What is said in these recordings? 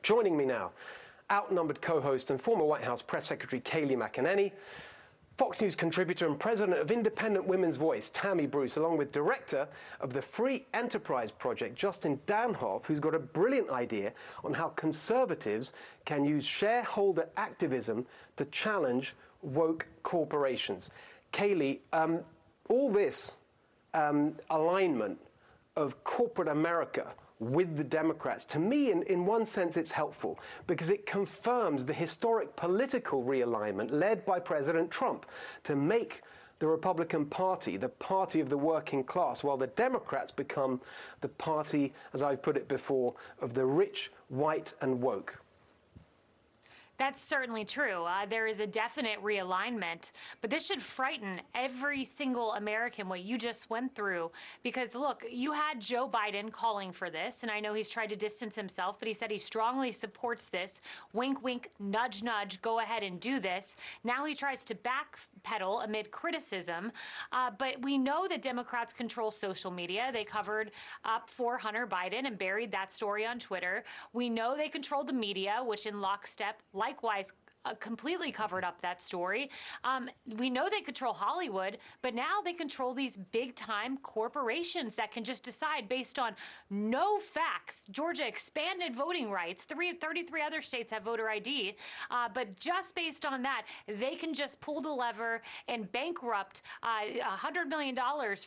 Joining me now, outnumbered co-host and former White House Press Secretary Kayleigh McEnany, Fox News contributor and president of Independent Women's Voice, Tammy Bruce, along with director of the Free Enterprise Project, Justin Danhof, who's got a brilliant idea on how conservatives can use shareholder activism to challenge woke corporations. Kayleigh, all this alignment of corporate America with the Democrats, to me, in one sense, it's helpful because it confirms the historic political realignment led by President Trump to make the Republican Party the party of the working class, while the Democrats become the party, as I've put it before, of the rich, white, and woke. That's certainly true. There is a definite realignment, but this should frighten every single American, what you just went through. Because look, you had Joe Biden calling for this, and I know he's tried to distance himself, but he said he strongly supports this. Wink, wink, nudge, nudge, go ahead and do this. Now he tries to backpedal amid criticism, but we know that Democrats control social media. They covered up for Hunter Biden and buried that story on Twitter. We know they control the media, which in lockstep, likewise, completely covered up that story. We know they control Hollywood, but now they control these big-time corporations that can just decide based on no facts. Georgia expanded voting rights. 33 other states have voter ID, but just based on that, they can just pull the lever and bankrupt $100 million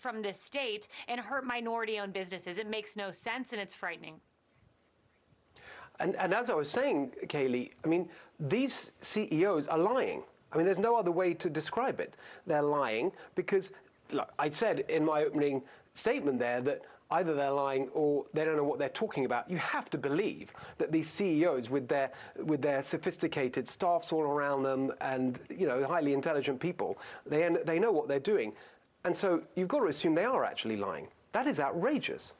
from this state and hurt minority-owned businesses. It makes no sense, and it's frightening. And as I was saying, Kayleigh, I mean, these CEOs are lying. I mean, there's no other way to describe it. They're lying because, look, I said in my opening statement there that either they're lying or they don't know what they're talking about. You have to believe that these CEOs, with their sophisticated staffs all around them and, you know, highly intelligent people, they know what they're doing. And so you've got to assume they are actually lying. That is outrageous.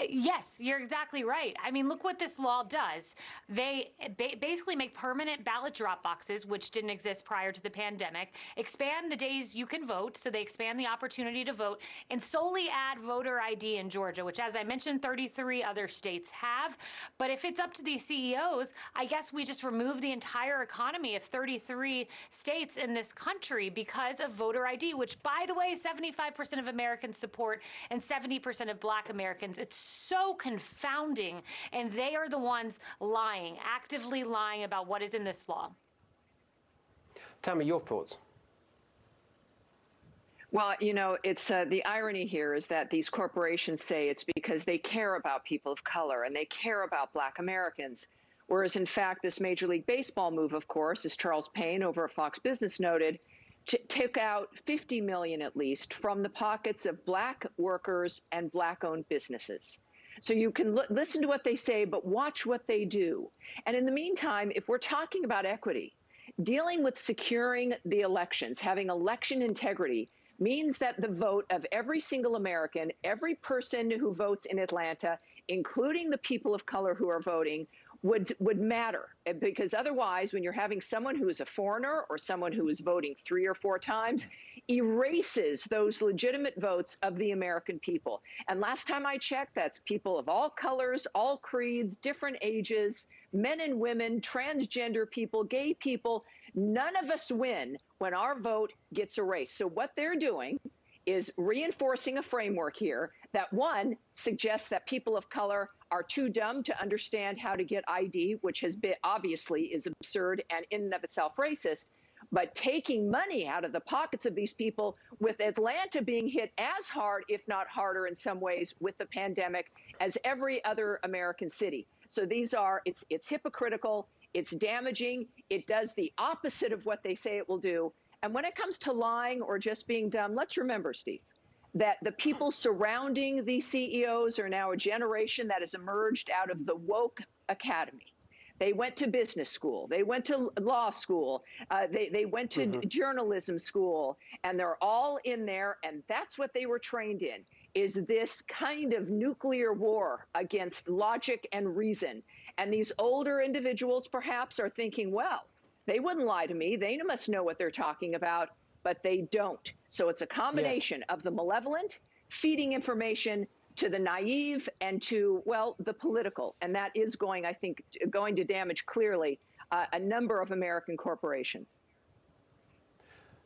Yes, you're exactly right. I mean, look what this law does. They basically make permanent ballot drop boxes, which didn't exist prior to the pandemic, expand the days you can vote, so they expand the opportunity to vote, and solely add voter ID in Georgia, which, as I mentioned, 33 other states have. But if it's up to these CEOs, I guess we just remove the entire economy of 33 states in this country because of voter ID, which, by the way, 75% of Americans support and 70% of Black Americans. It's so confounding, and they are the ones lying, actively lying about what is in this law. Tammy, your thoughts? Well, you know, it's the irony here is that these corporations say it's because they care about people of color and they care about Black Americans. Whereas, in fact, this Major League Baseball move, of course, as Charles Payne over at Fox Business noted, took out $50 million at least from the pockets of Black workers and Black-owned businesses. So you can listen to what they say, but watch what they do. And in the meantime, if we're talking about equity, dealing with securing the elections, having election integrity, means that the vote of every single American, every person who votes in Atlanta, including the people of color who are voting, would matter. Because otherwise, when you're having someone who is a foreigner or someone who is voting 3 or 4 times, erases those legitimate votes of the American people. And last time I checked, that's people of all colors, all creeds, different ages, men and women, transgender people, gay people. None of us win when our vote gets erased. So what they're doing is reinforcing a framework here that, one, suggests that people of color are too dumb to understand how to get ID, which has been obviously is absurd and in and of itself racist, but taking money out of the pockets of these people, with Atlanta being hit as hard, if not harder in some ways, with the pandemic as every other American city. So these are, it's hypocritical, it's damaging, it does the opposite of what they say it will do. And when it comes to lying or just being dumb, let's remember, Steve, that the people surrounding these CEOs are now a generation that has emerged out of the woke academy. They went to business school. They went to law school. They went to journalism school, and they're all in there. And that's what they were trained in, is this kind of nuclear war against logic and reason. And these older individuals perhaps are thinking, well, they wouldn't lie to me. They must know what they're talking about, but they don't. So it's a combination of the malevolent feeding information to the naive and to, well, the political. And that is going, I think, going to damage clearly a number of American corporations.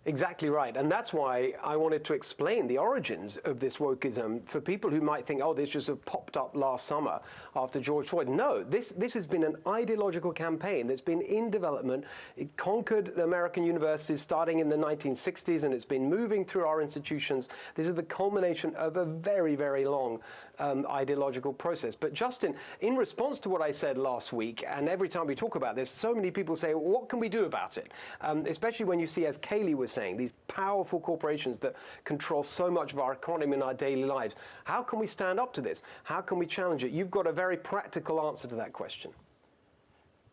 Exactly right. And that's why I wanted to explain the origins of this wokeism for people who might think, oh, this just sort of popped up last summer after George Floyd. No, this has been an ideological campaign that's been in development. It conquered the American universities starting in the 1960s, and it's been moving through our institutions. This is the culmination of a very, very long ideological process. But Justin, in response to what I said last week, and every time we talk about this, so many people say, well, what can we do about it? Especially when you see, as Kaylee was saying, these powerful corporations that control so much of our economy and our daily lives. How can we stand up to this? How can we challenge it? You've got a very practical answer to that question.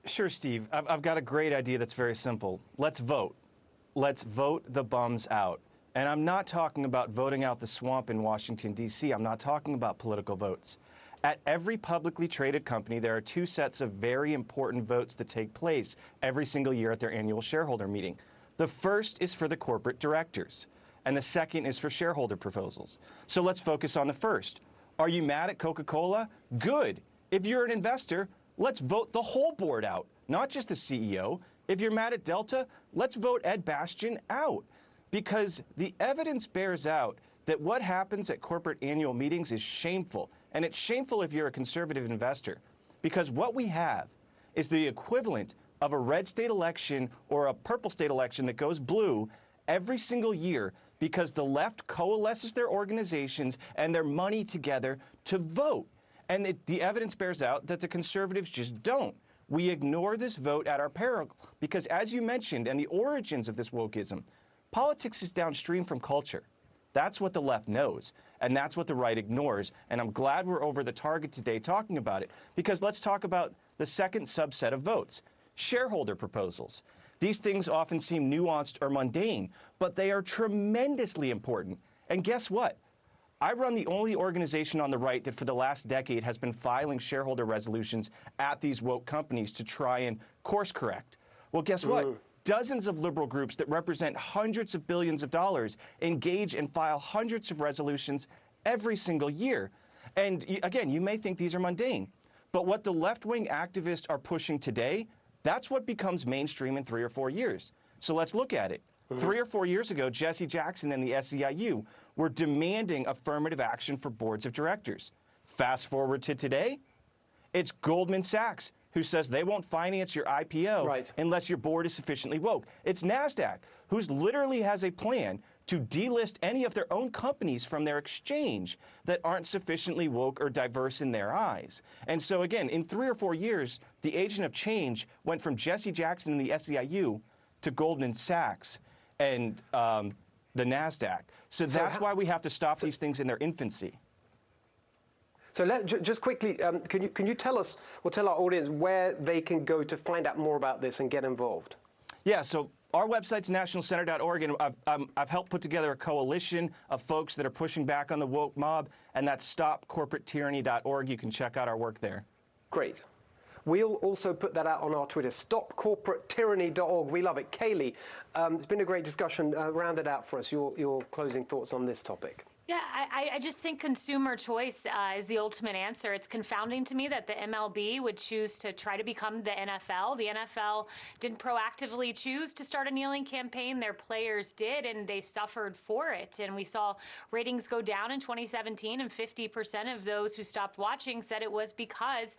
Sure, Steve. I've got a great idea that's very simple. Let's vote. Let's vote the bums out. And I'm not talking about voting out the swamp in Washington, D.C. I'm not talking about political votes. At every publicly traded company, there are two sets of very important votes that take place every single year at their annual shareholder meeting. The first is for the corporate directors, and the second is for shareholder proposals. So let's focus on the first. Are you mad at Coca-Cola? Good. If you're an investor, let's vote the whole board out, not just the CEO. If you're mad at Delta, let's vote Ed Bastian out. Because the evidence bears out that what happens at corporate annual meetings is shameful. And it's shameful if you're a conservative investor. Because what we have is the equivalent of a red state election or a purple state election that goes blue every single year because the left coalesces their organizations and their money together to vote. And the evidence bears out that the conservatives just don't. We ignore this vote at our peril because, as you mentioned, and the origins of this wokeism, politics is downstream from culture. That's what the left knows, and that's what the right ignores. And I'm glad we're over the target today talking about it, because let's talk about the second subset of votes. Shareholder proposals. These things often seem nuanced or mundane, but they are tremendously important. And guess what? I run the only organization on the right that for the last decade has been filing shareholder resolutions at these woke companies to try and course correct. Well, guess what? Dozens of liberal groups that represent hundreds of billions of dollars engage and file hundreds of resolutions every single year. And again, you may think these are mundane, but what the left-wing activists are pushing today, that's what becomes mainstream in 3 or 4 years. So let's look at it. 3 or 4 years ago, Jesse Jackson and the SEIU were demanding affirmative action for boards of directors. Fast forward to today, it's Goldman Sachs who says they won't finance your IPO unless your board is sufficiently woke. It's NASDAQ, who literally has a plan to delist any of their own companies from their exchange that aren't sufficiently woke or diverse in their eyes. And so again, in 3 or 4 years, the agent of change went from Jesse Jackson and the SEIU to Goldman Sachs and the NASDAQ. So that's why we have to stop these things in their infancy. So just quickly, can you tell us, or tell our audience, where they can go to find out more about this and get involved? Yeah, so our website's nationalcenter.org, and I've helped put together a coalition of folks that are pushing back on the woke mob, and that's stopcorporatetyranny.org. You can check out our work there. Great. We'll also put that out on our Twitter, stopcorporatetyranny.org. We love it. Kaylee, it's been a great discussion. Round it out for us, your closing thoughts on this topic. Yeah, I just think consumer choice is the ultimate answer. It's confounding to me that the MLB would choose to try to become the NFL. The NFL didn't proactively choose to start a kneeling campaign. Their players did, and they suffered for it. And we saw ratings go down in 2017, and 50% of those who stopped watching said it was because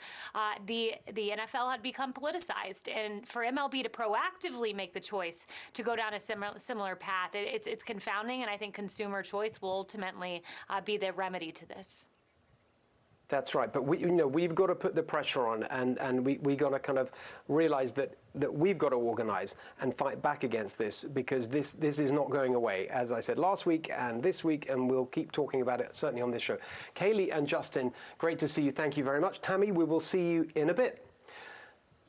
the NFL had become politicized. And for MLB to proactively make the choice to go down a similar path, it's confounding, and I think consumer choice will ultimately be the remedy to this. That's right, but we've got to put the pressure on, and we got to kind of realize that we've got to organize and fight back against this, because this is not going away, as I said last week and this week, and we'll keep talking about it certainly on this show. Kaylee and Justin, great to see you. Thank you very much. Tammy, we will see you in a bit.